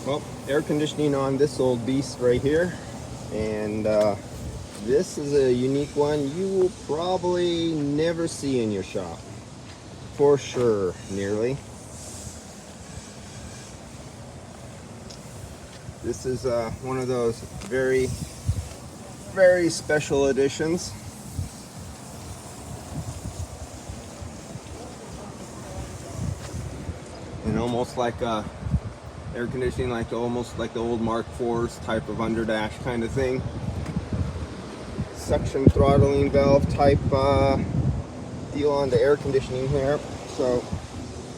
Well, air conditioning on this old beast right here, and this is a unique one you will probably never see in your shop, for sure, nearly. This is one of those very special editions. And almost like air conditioning, like almost like the old Mark IVs type of underdash kind of thing. Suction throttling valve type deal on the air conditioning here. So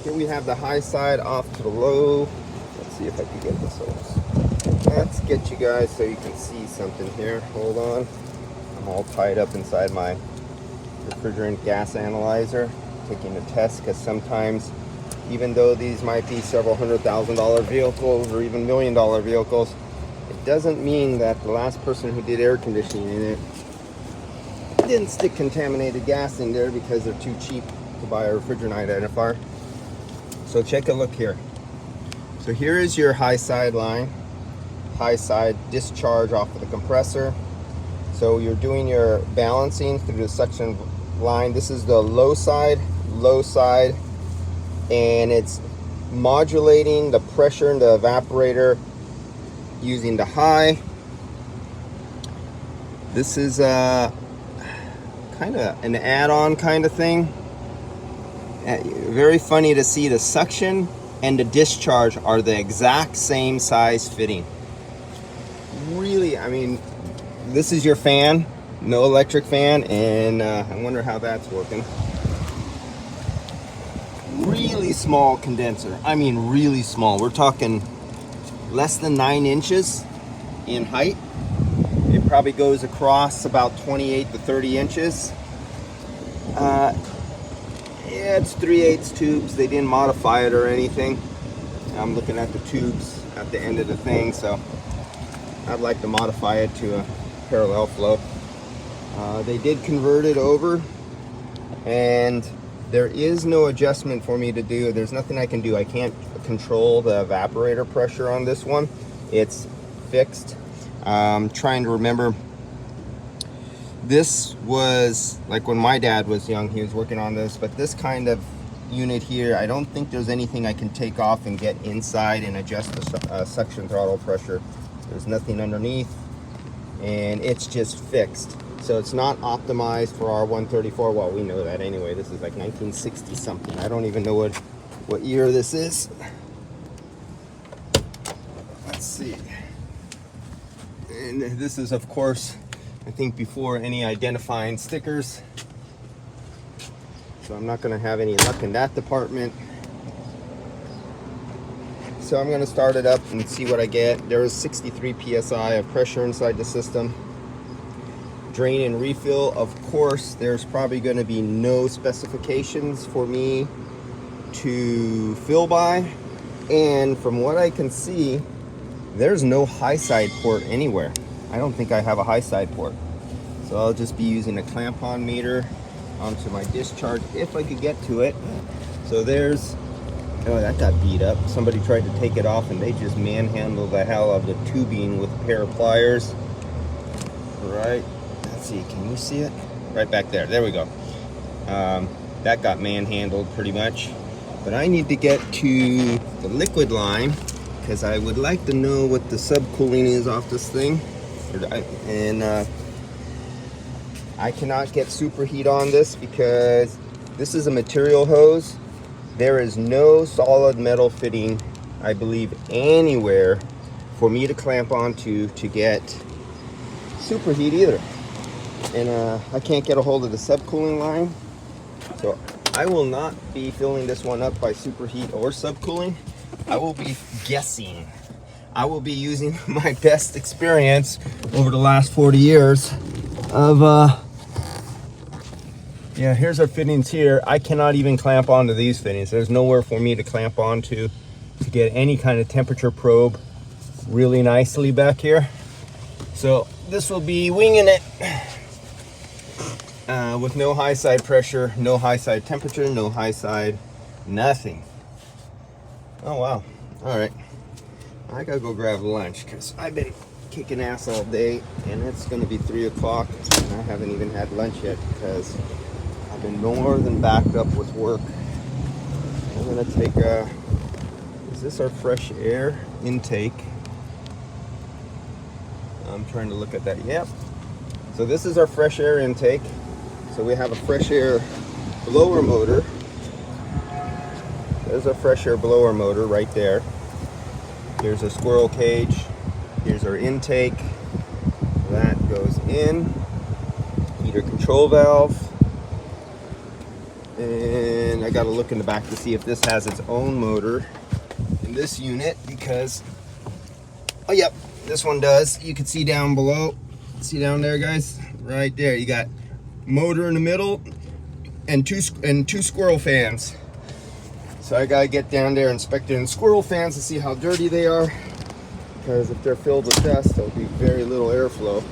here we have the high side off to the low. Let's see if I can get this over. Let's get you guys so you can see something here. Hold on. I'm all tied up inside my refrigerant gas analyzer, taking a test, because sometimes, even though these might be several $100,000 vehicles or even $1 million vehicles, it doesn't mean that the last person who did air conditioning in it didn't stick contaminated gas in there because they're too cheap to buy a refrigerant identifier. So check a look here. So here is your high side line, high side discharge off of the compressor. So you're doing your balancing through the suction line. This is the low side, and it's modulating the pressure in the evaporator using the high. This is kind of an add-on kind of thing. Very funny to see the suction and the discharge are the exact same size fitting. Really, I mean, this is your fan, no electric fan, and I wonder how that's working. Really small condenser. I mean really small. We're talking less than 9 inches in height. It probably goes across about 28 to 30 inches. Yeah, it's 3/8 tubes. They didn't modify it or anything. I'm looking at the tubes at the end of the thing, so I'd like to modify it to a parallel flow. They did convert it over, and there is no adjustment for me to do. There's nothing I can do. I can't control the evaporator pressure on this one. It's fixed. Trying to remember. This was like when my dad was young, he was working on this, but this kind of unit here, I don't think there's anything I can take off and get inside and adjust the suction throttle pressure. There's nothing underneath, and it's just fixed. So it's not optimized for our 134. Well, we know that anyway. This is like 1960 something. I don't even know what year this is. Let's see. And this is, of course, I think before any identifying stickers. So I'm not going to have any luck in that department. So I'm going to start it up and see what I get. There is 63 psi of pressure inside the system. Drain and refill, of course, there's probably going to be no specifications for me to fill by, and from what I can see, there's no high side port anywhere. I don't think I have a high side port, so I'll just be using a clamp on meter onto my discharge if I could get to it. So there's, oh, that got beat up. Somebody tried to take it off and they just manhandled the hell out of the tubing with a pair of pliers. Right. Let's see, can you see it? Right back there. There we go. That got manhandled pretty much. But I need to get to the liquid line because I would like to know what the subcooling is off this thing. And I cannot get superheat on this because this is a material hose. There is no solid metal fitting, I believe, anywhere for me to clamp onto to get superheat either. And I can't get a hold of the subcooling line, so I will not be filling this one up by superheat or subcooling. I will be guessing. I will be using my best experience over the last 40 years of yeah, here's our fittings here. I cannot even clamp onto these fittings. There's nowhere for me to clamp onto to get any kind of temperature probe really nicely back here. So this will be winging it. With no high side pressure, no high side temperature, no high side, nothing. Oh wow, all right. I gotta go grab lunch because I've been kicking ass all day and it's gonna be 3 o'clock and I haven't even had lunch yet because I've been more than backed up with work. I'm gonna take is this our fresh air intake? I'm trying to look at that. Yep. So this is our fresh air intake. So we have a fresh air blower motor. There's a fresh air blower motor right there. Here's a squirrel cage. Here's our intake. That goes in. Heater control valve. And I gotta look in the back to see if this has its own motor in this unit because, oh yep, this one does. You can see down below. See down there, guys? Right there. You got motor in the middle and two squirrel fans. So I gotta get down there inspecting squirrel fans to see how dirty they are, because if they're filled with dust, there'll be very little airflow.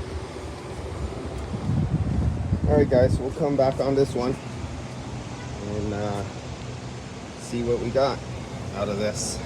All right, guys, we'll come back on this one and see what we got out of this.